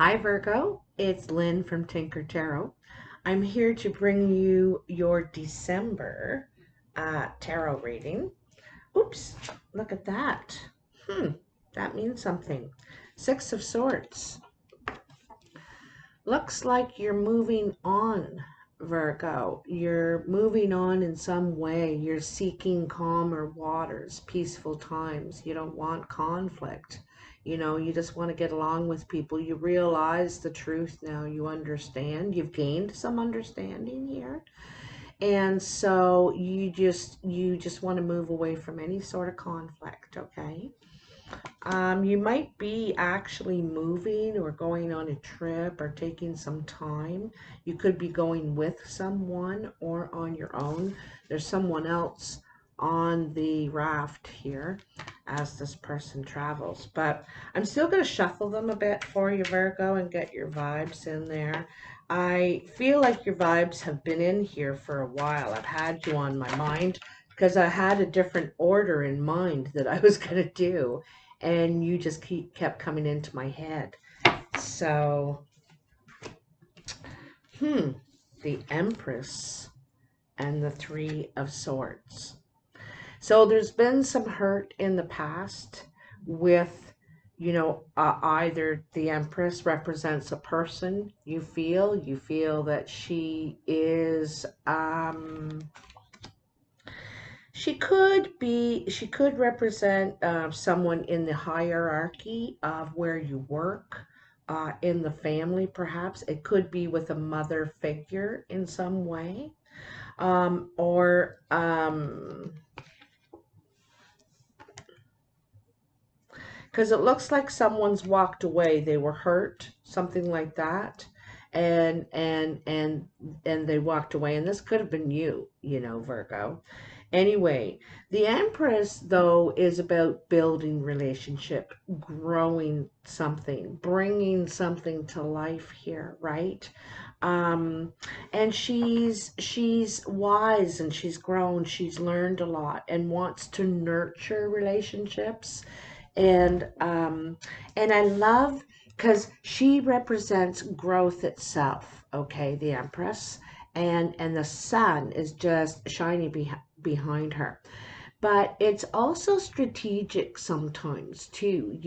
Hi Virgo, it's Lynn from Tinker Tarot. I'm here to bring you your December tarot reading. Oops, look at that. That means something. Six of Swords. Looks like you're moving on, Virgo. You're moving on in some way. You're seeking calmer waters, peaceful times. You don't want conflict. You just want to get along with people. You realize the truth now. You understand. You've gained some understanding here. And so you just want to move away from any sort of conflict, okay? You might be actually moving or going on a trip or taking some time. You could be going with someone or on your own. There's someone else on the raft here as this person travels. But I'm still going to shuffle them a bit for you, Virgo, and get your vibes in there. I feel like your vibes have been in here for a while. I've had you on my mind because I had a different order in mind that I was going to do, and you just kept coming into my head. So, the Empress and the Three of Swords. So there's been some hurt in the past with, either the Empress represents a person you feel that she could represent someone in the hierarchy of where you work, in the family, perhaps. It could be with a mother figure in some way, or because it looks like someone's walked away. They were hurt, something like that, and they walked away. And this could have been you, Virgo. Anyway, the Empress, though, is about building relationship, growing something, bringing something to life here, right? Um, and she's wise, and she's grown, she's learned a lot, and wants to nurture relationships. And I love, because she represents growth itself, okay, the Empress, and the sun is just shining behind her. But it's also strategic sometimes too,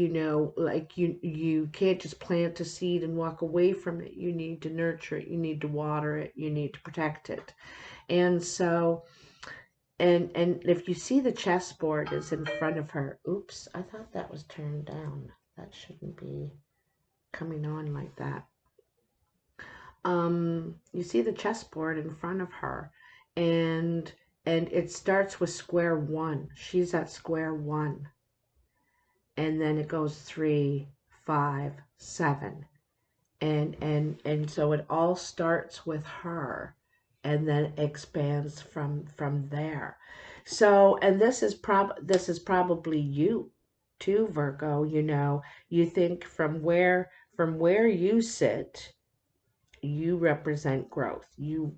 like you can't just plant a seed and walk away from it. You need to nurture it, you need to water it, you need to protect it. And so, and if you see the chessboard is in front of her. Oops, I thought that was turned down. That shouldn't be coming on like that. You see the chessboard in front of her, and it starts with square one. She's at square one, and then it goes 3, 5, 7, and so it all starts with her, and then expands from there. So, and this is probably you too, Virgo. You think from where you sit, you represent growth. You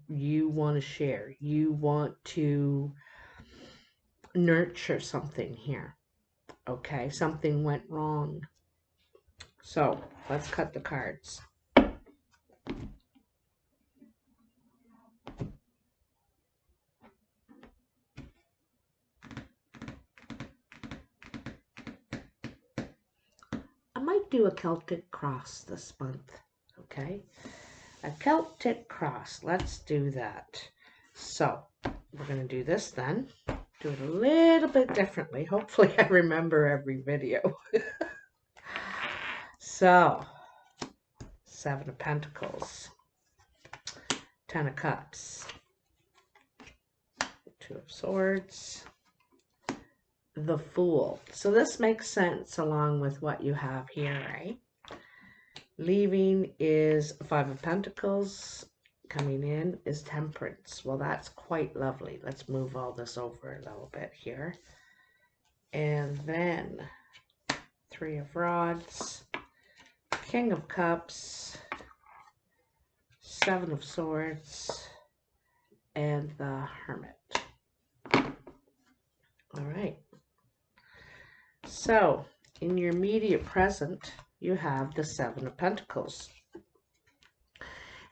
want to share. You want to nurture something here. Okay, something went wrong. So let's cut the cards. I might do a Celtic cross this month. Okay, a Celtic cross. Let's do that. So we're going to do this then. Do it a little bit differently. Hopefully I remember every video. So, 7 of Pentacles, 10 of Cups, 2 of Swords, the Fool. So this makes sense along with what you have here, right? Leaving is 5 of Pentacles. Coming in is Temperance. Well, that's quite lovely. Let's move all this over a little bit here. And then 3 of Rods, King of Cups, 7 of Swords, and the Hermit. All right. So, in your immediate present, you have the Seven of Pentacles.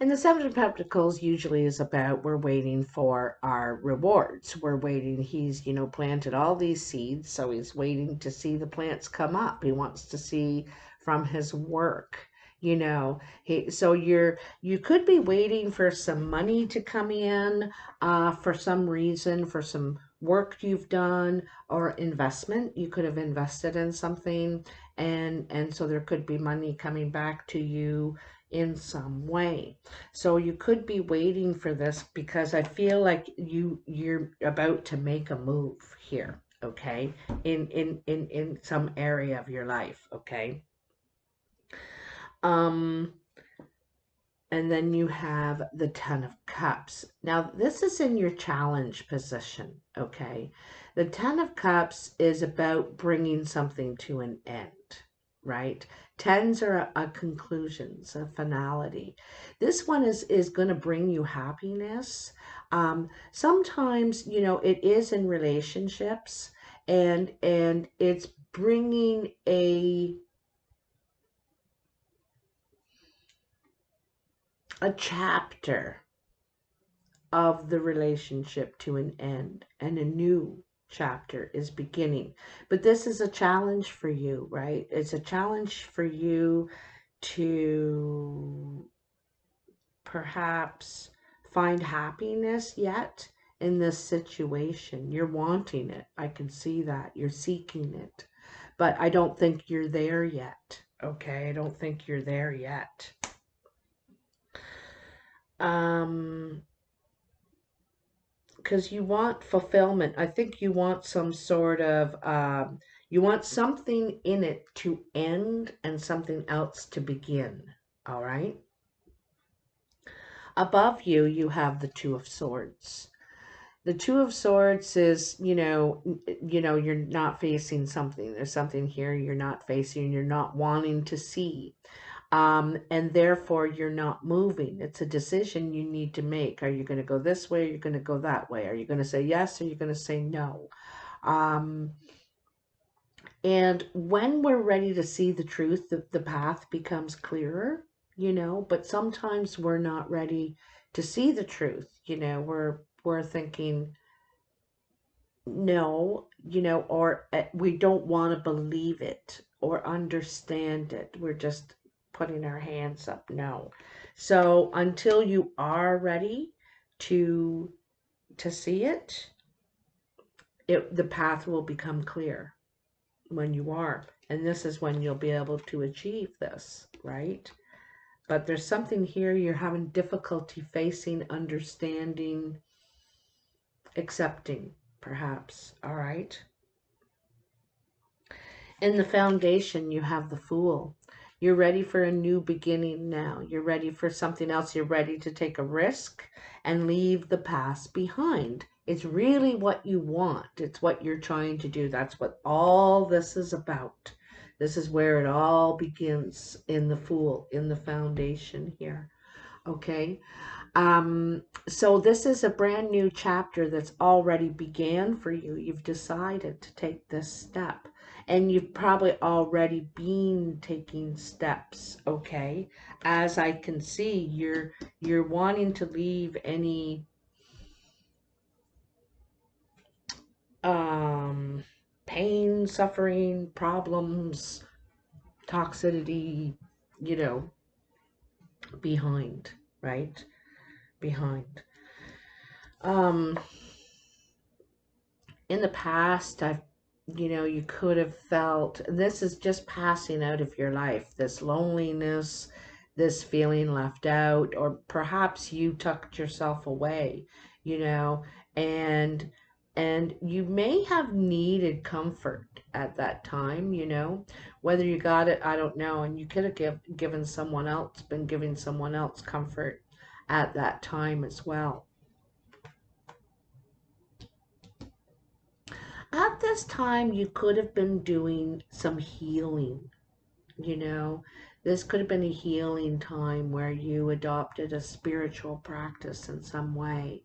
And the Seven of Pentacles usually is about we're waiting for our rewards. We're waiting. He's, planted all these seeds, so he's waiting to see the plants come up. He wants to see from his work. So you could be waiting for some money to come in, for some reason, for some work you've done or investment. You could have invested in something, and so there could be money coming back to you in some way. So you could be waiting for this because I feel like you're about to make a move here, okay? In some area of your life, okay? And then you have the Ten of Cups. Now, this is in your challenge position, okay? The Ten of Cups is about bringing something to an end, right? Tens are a conclusions, a finality. This one is going to bring you happiness. Sometimes, it is in relationships, and it's bringing a chapter of the relationship to an end, and a new chapter is beginning. But this is a challenge for you, right? It's a challenge for you to perhaps find happiness yet in this situation. You're wanting it. I can see that. You're seeking it. But I don't think you're there yet. Okay? I don't think you're there yet. Because you want fulfillment. I think you want some sort of, you want something in it to end and something else to begin. All right? Above you, you have the Two of Swords. The Two of Swords is, you're not facing something. There's something here you're not facing, you're not wanting to see. And therefore you're not moving. It's a decision you need to make. Are you going to go this way? Or are you going to go that way? Are you going to say yes? Or are you going to say no? And when we're ready to see the truth, the path becomes clearer, but sometimes we're not ready to see the truth. We're thinking, no, or we don't want to believe it or understand it. We're just putting our hands up. No. So until you are ready to see it, the path will become clear when you are. And this is when you'll be able to achieve this, right? But there's something here you're having difficulty facing, understanding, accepting, perhaps. All right. In the foundation, you have the Fool. You're ready for a new beginning now. You're ready for something else. You're ready to take a risk and leave the past behind. It's really what you want. It's what you're trying to do. That's what all this is about. This is where it all begins, in the Fool, in the foundation here. Okay? So this is a brand new chapter that's already began for you. You've decided to take this step, and you've probably already been taking steps. Okay, as I can see, you're wanting to leave any pain, suffering, problems, toxicity, behind, right? Behind. In the past, you could have felt, this is just passing out of your life, this loneliness, this feeling left out, or perhaps you tucked yourself away, and you may have needed comfort at that time, whether you got it, I don't know, and you could have given someone else, been giving someone else comfort at that time as well. At this time, you could have been doing some healing, This could have been a healing time where you adopted a spiritual practice in some way,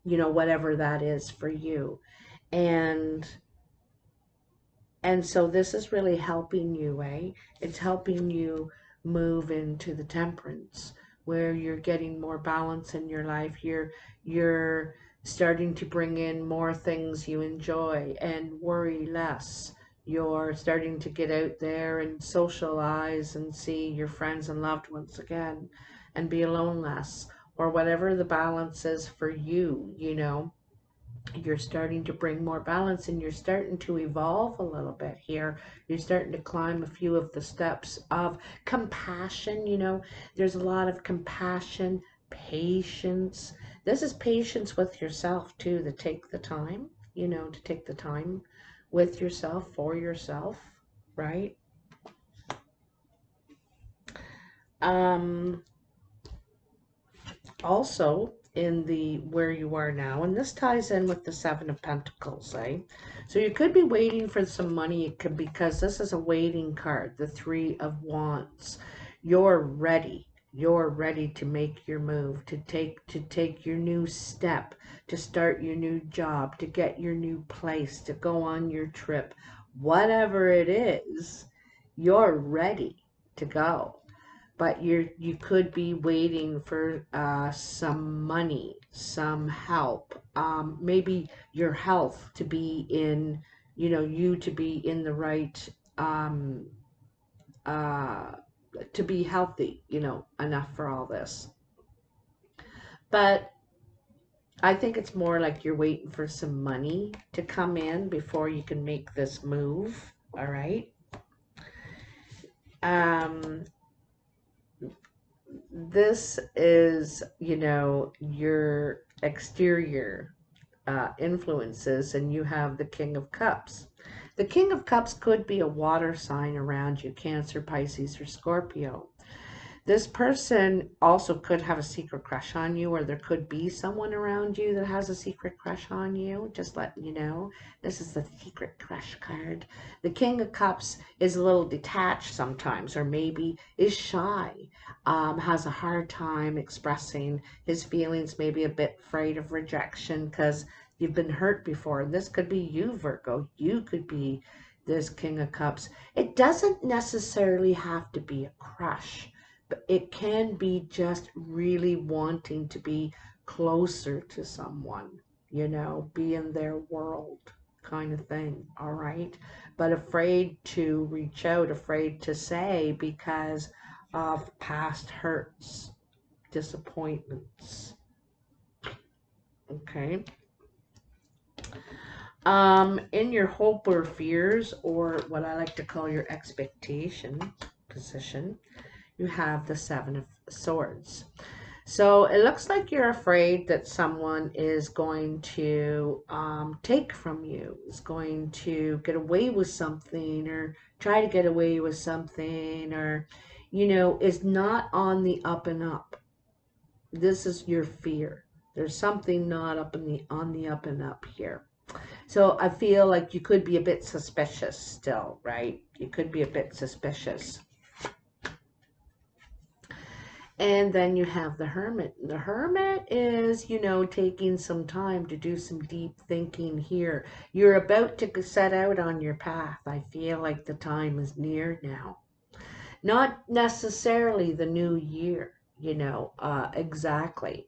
whatever that is for you. And And so this is really helping you, eh? It's helping you move into the temperance where you're getting more balance in your life. You're starting to bring in more things you enjoy and worry less. You're starting to get out there and socialize and see your friends and loved ones again and be alone less, or whatever the balance is for you, you know. You're starting to bring more balance and you're starting to evolve a little bit here. You're starting to climb a few of the steps of compassion. You know, there's a lot of compassion, patience. This is patience with yourself too, to take the time, you know, to take the time with yourself, for yourself, right? Um, Also in the where you are now, and this ties in with the Seven of Pentacles, eh? So you could be waiting for some money. It could, because this is a waiting card, the Three of Wands. You're ready to make your move, to take your new step, to start your new job, to get your new place, to go on your trip. Whatever it is, you're ready to go, but you could be waiting for some money, some help, maybe your health to be in, you know, you to be in the right, um, uh, to be healthy, you know, enough for all this. But I think it's more like you're waiting for some money to come in before you can make this move. All right. Um, this is, you know, your exterior influences, and you have the King of Cups. The King of Cups could be a water sign around you, Cancer, Pisces, or Scorpio. This person also could have a secret crush on you, or there could be someone around you that has a secret crush on you. Just letting you know. This is the secret crush card. The King of Cups is a little detached sometimes, or maybe is shy, has a hard time expressing his feelings, maybe a bit afraid of rejection because you've been hurt before. And this could be you, Virgo. You could be this King of Cups. It doesn't necessarily have to be a crush, but it can be just really wanting to be closer to someone, you know, be in their world kind of thing, all right? But afraid to reach out, afraid to say because of past hurts, disappointments, okay? In your hope or fears, or what I like to call your expectation position, you have the Seven of Swords. So it looks like you're afraid that someone is going to take from you, is going to get away with something, or try to get away with something, or, you know, is not on the up and up. This is your fear. There's something not up in the on the up and up here. So I feel like you could be a bit suspicious still, right? You could be a bit suspicious. And then you have the Hermit. The Hermit is, you know, taking some time to do some deep thinking here. You're about to set out on your path. I feel like the time is near now. Not necessarily the new year, you know, exactly.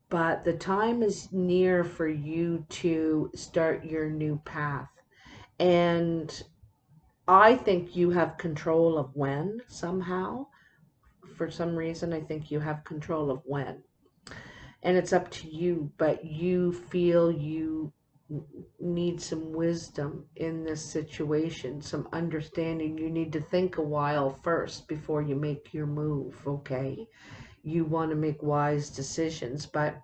But the time is near for you to start your new path. And I think you have control of when somehow. For some reason, I think you have control of when. And it's up to you, but you feel you need some wisdom in this situation, some understanding. You need to think a while first before you make your move, okay? You want to make wise decisions, but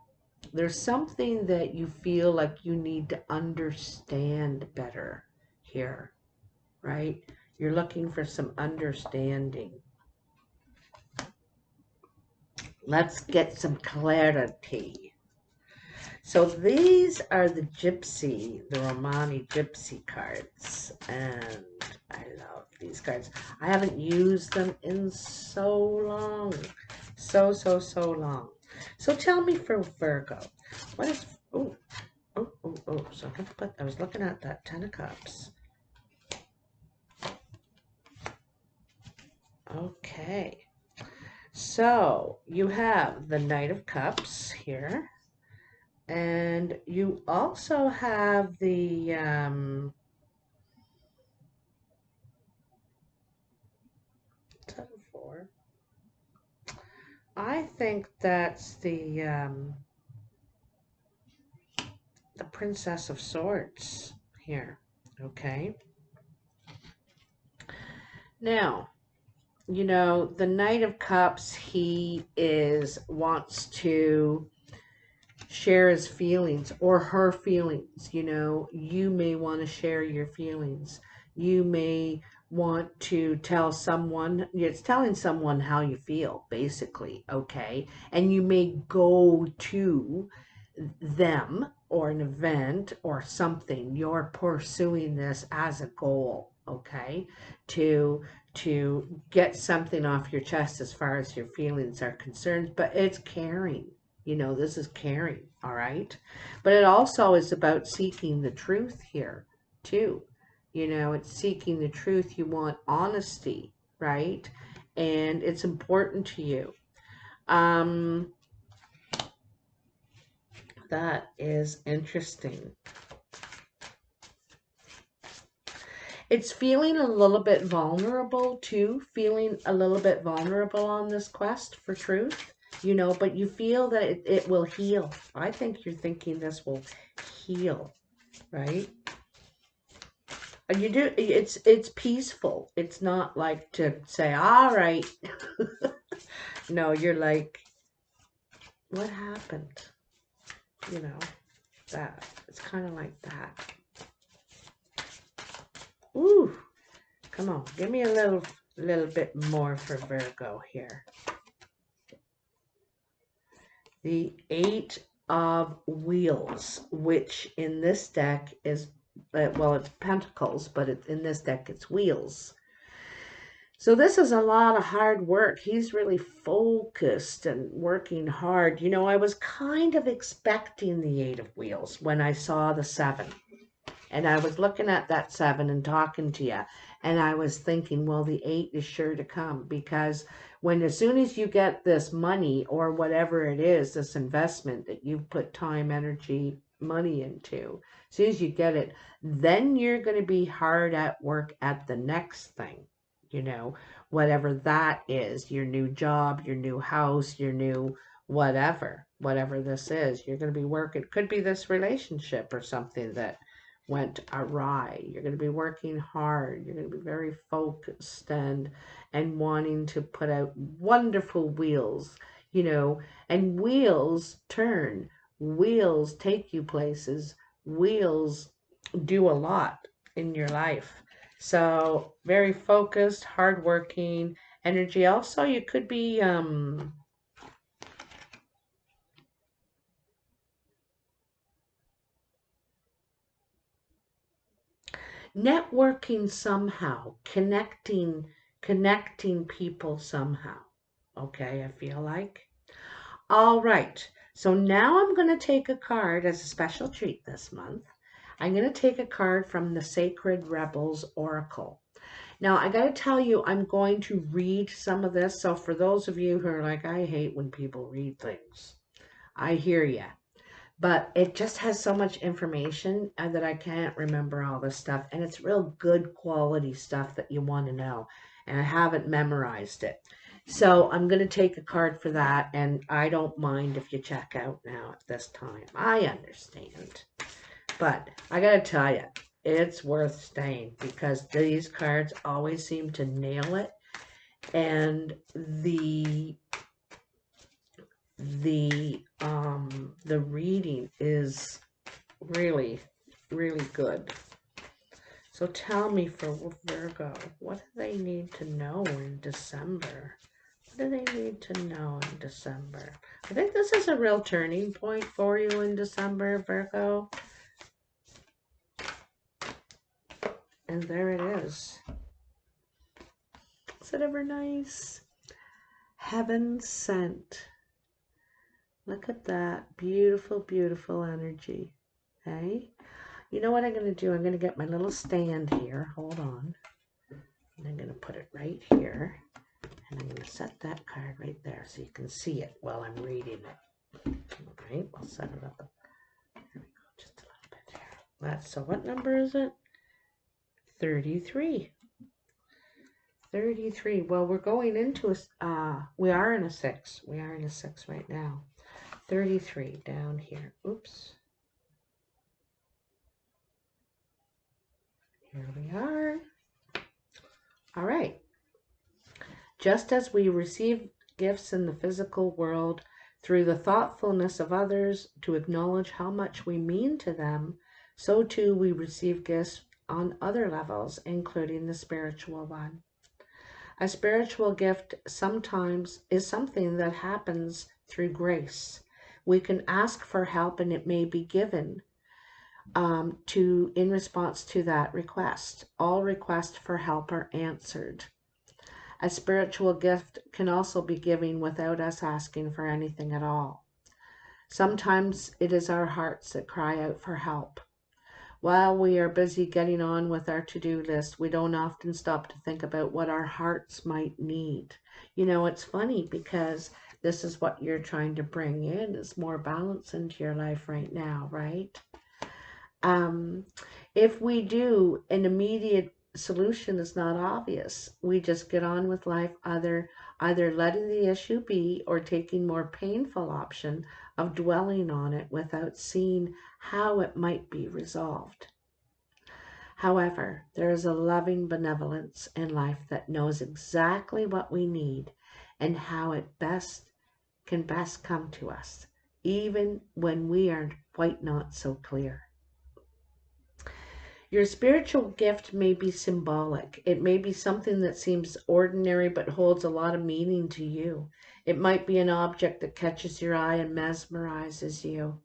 there's something that you feel like you need to understand better here, right? You're looking for some understanding. Let's get some clarity. So these are the Romani Gypsy cards, and I love these cards. I haven't used them in so long, so long. So tell me, for Virgo, what is, oh, so I was looking at that Ten of Cups. Okay. So you have the Knight of Cups here. And you also have the 10-4. I think that's the Princess of Swords here. Okay. Now, you know, the Knight of Cups, he wants to share his feelings or her feelings. You know, you may want to share your feelings. You may want to tell someone, it's telling someone how you feel, basically, okay? And you may go to them or an event or something. You're pursuing this as a goal, okay? To get something off your chest as far as your feelings are concerned, but it's caring. You know, this is caring, all right? But it also is about seeking the truth here, too. You know, it's seeking the truth. You want honesty, right? And it's important to you. Um, that is interesting. It's feeling a little bit vulnerable too, feeling a little bit vulnerable on this quest for truth, you know, but you feel that it will heal. I think you're thinking this will heal, right? And you do, it's peaceful. It's not like to say, all right. No, you're like, what happened? You know, that. It's kind of like that. Ooh, come on, give me a little bit more for Virgo here. The Eight of Wheels, which in this deck is, well, it's Pentacles, but in this deck it's wheels. So this is a lot of hard work. He's really focused and working hard. You know, I was kind of expecting the Eight of Wheels when I saw the 7. And I was looking at that 7 and talking to you. And I was thinking, well, the 8 is sure to come, because as soon as you get this money or whatever it is, this investment that you've put time, energy, money into, as soon as you get it, then you're going to be hard at work at the next thing, you know, whatever that is, your new job, your new house, your new whatever this is, you're going to be working. It could be this relationship or something that went awry. You're going to be working hard. You're going to be very focused and wanting to put out wonderful wheels, you know, and wheels turn. Wheels take you places. Wheels do a lot in your life. So very focused, hardworking energy. Also, you could be networking somehow, connecting people somehow. Okay, I feel like. All right. So now I'm going to take a card as a special treat this month. I'm going to take a card from the Sacred Rebels Oracle. Now, I got to tell you, I'm going to read some of this. So for those of you who are like, I hate when people read things, I hear you. But it just has so much information that I can't remember all this stuff. And it's real good quality stuff that you want to know. And I haven't memorized it. So I'm going to take a card for that. And I don't mind if you check out now at this time. I understand. But I got to tell you, it's worth staying, because these cards always seem to nail it. And the reading is really, really good. So tell me, for Virgo, what do they need to know in December? What do they need to know in December? I think this is a real turning point for you in December, Virgo. And there it is. Is it ever nice? Heaven sent. Look at that. Beautiful, beautiful energy. Okay? You know what I'm going to do? I'm going to get my little stand here. Hold on. And I'm going to put it right here. And I'm going to set that card right there so you can see it while I'm reading it. All right, I'll set it up. There we go, just a little bit here. That's, so what number is it? 33. 33. Well, we're going into we are in a 6. We are in a 6 right now. 33 down here. Oops. Here we are. All right. Just as we receive gifts in the physical world through the thoughtfulness of others to acknowledge how much we mean to them, so too we receive gifts on other levels, including the spiritual one. A spiritual gift sometimes is something that happens through grace. We can ask for help and it may be given in response to that request. All requests for help are answered. A spiritual gift can also be given without us asking for anything at all. Sometimes it is our hearts that cry out for help. While we are busy getting on with our to-do list, we don't often stop to think about what our hearts might need. You know, it's funny because this is what you're trying to bring in, is more balance into your life right now, right? If we do, an immediate solution is not obvious. We just get on with life, either letting the issue be or taking more painful option of dwelling on it without seeing how it might be resolved. However, there is a loving benevolence in life that knows exactly what we need and how it can best come to us, even when we are quite not so clear. Your spiritual gift may be symbolic. It may be something that seems ordinary but holds a lot of meaning to you. It might be an object that catches your eye and mesmerizes you.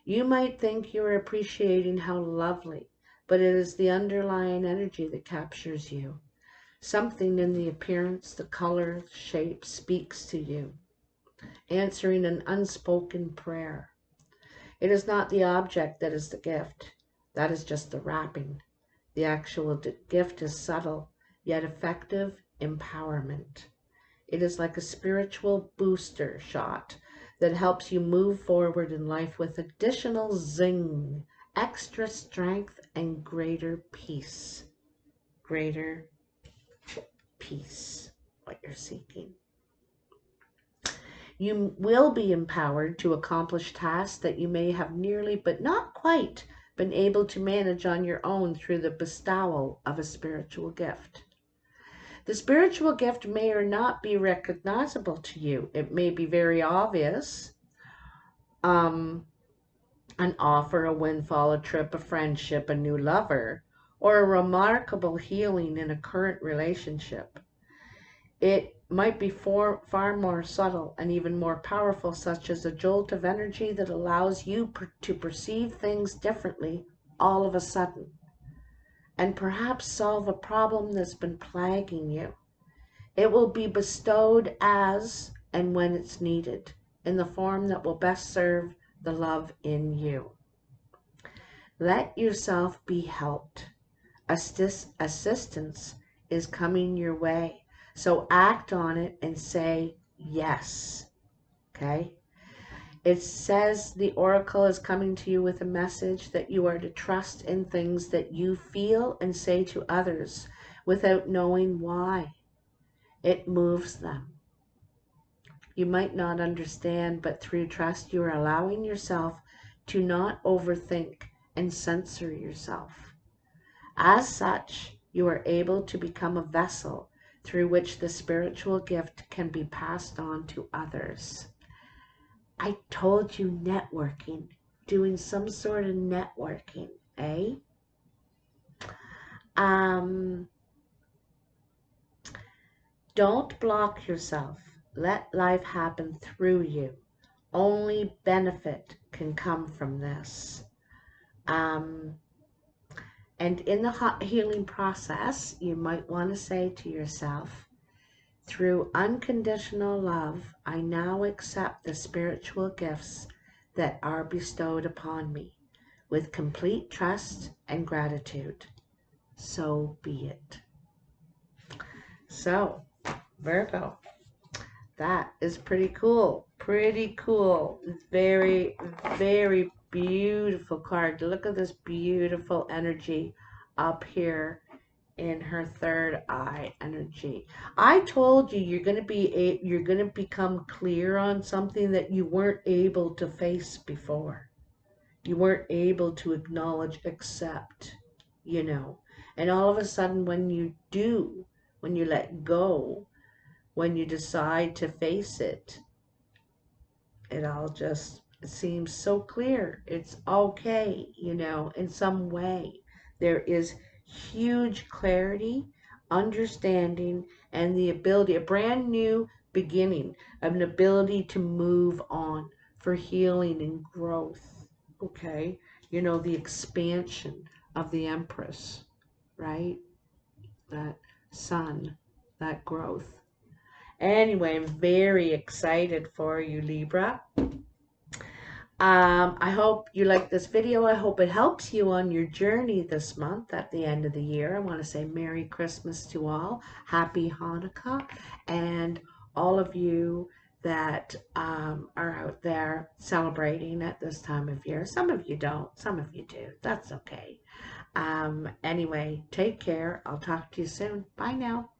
You might think you're appreciating how lovely, but it is the underlying energy that captures you. Something in the appearance, the color, shape speaks to you, answering an unspoken prayer. It is not the object that is the gift. That is just the wrapping. The actual gift is subtle, yet effective empowerment. It is like a spiritual booster shot that helps you move forward in life with additional zing, extra strength, and greater peace. Greater peace, what you're seeking. You will be empowered to accomplish tasks that you may have nearly, but not quite, been able to manage on your own through the bestowal of a spiritual gift. The spiritual gift may or not be recognizable to you. It may be very obvious. An offer, a windfall, a trip, a friendship, a new lover, or a remarkable healing in a current relationship. It might be far more subtle and even more powerful, such as a jolt of energy that allows you to perceive things differently all of a sudden, and perhaps solve a problem that's been plaguing you. It will be bestowed as and when it's needed, in the form that will best serve the love in you. Let yourself be helped. Assistance is coming your way. So act on it and say yes. Okay? It says the oracle is coming to you with a message that you are to trust in things that you feel and say to others without knowing why. It moves them. You might not understand, but through trust you are allowing yourself to not overthink and censor yourself. As such, you are able to become a vessel through which the spiritual gift can be passed on to others. I told you networking, doing some sort of networking, eh? Don't block yourself. Let life happen through you. Only benefit can come from this. And in the healing process, you might want to say to yourself, through unconditional love, I now accept the spiritual gifts that are bestowed upon me with complete trust and gratitude. So be it. So, Virgo. That is pretty cool. Pretty cool. It's very, very beautiful card. Look at this beautiful energy up here in her third eye energy. I told you you're going to become clear on something that you weren't able to face before. You weren't able to acknowledge, accept, you know. And all of a sudden when you do, when you let go, when you decide to face it, it all just seems so clear. It's okay, you know, in some way. There is huge clarity, understanding, and the ability, a brand new beginning, an ability to move on for healing and growth. Okay? You know, the expansion of the Empress, right? That sun, that growth. Anyway, I'm very excited for you, Libra. I hope you like this video. I hope it helps you on your journey this month at the end of the year. I want to say Merry Christmas to all. Happy Hanukkah. And all of you that are out there celebrating at this time of year. Some of you don't. Some of you do. That's okay. Anyway, take care. I'll talk to you soon. Bye now.